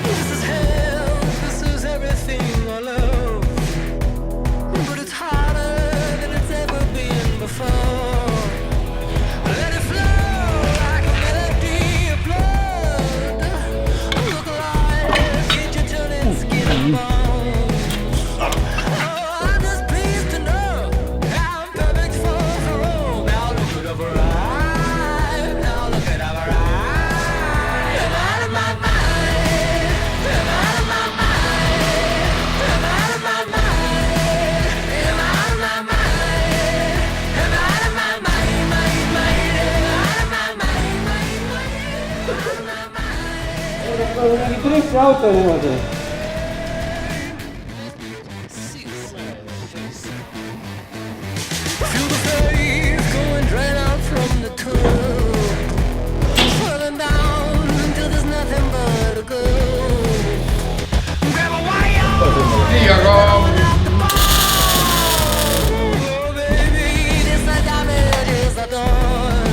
This is hell, this is everything I love. But it's harder than it's ever been before. Let it flow like a melody of blood. Look alive, get your turning skin and bones. Oh, I'm just pleased to know I'm perfect for the role. Now look at our eyes, now look at our eyes. I'm out of my mind, I'm out of my mind, I'm out of my mind, I'm out of my mind, I'm out of my mind, Lagi triste auto ne może. Feel the faith going drain out from the tube, falling down until there's nothing but a gloom. Grab a wire, out the ball. Oh baby, this the damage is the dawn.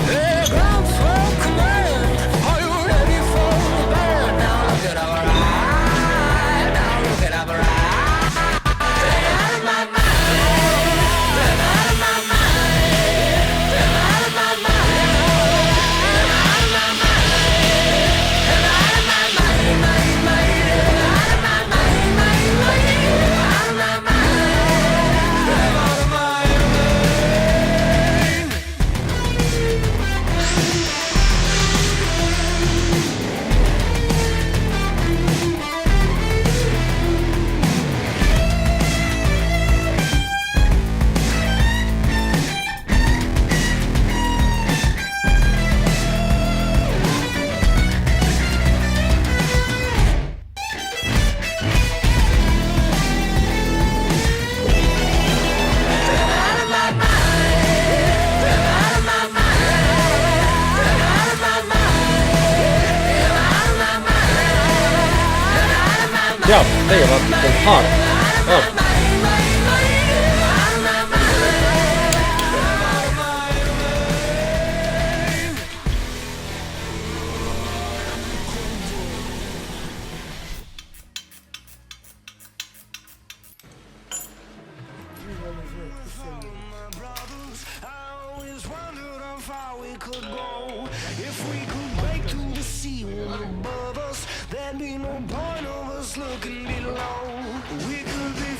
Hey, ground floor command, are you ready for the burn? Now look at our eye, now look at our eye. Out of my mind. Ja, det var den har. Ja. If we could break through the sea above us, there'd be no point of us looking below. We could be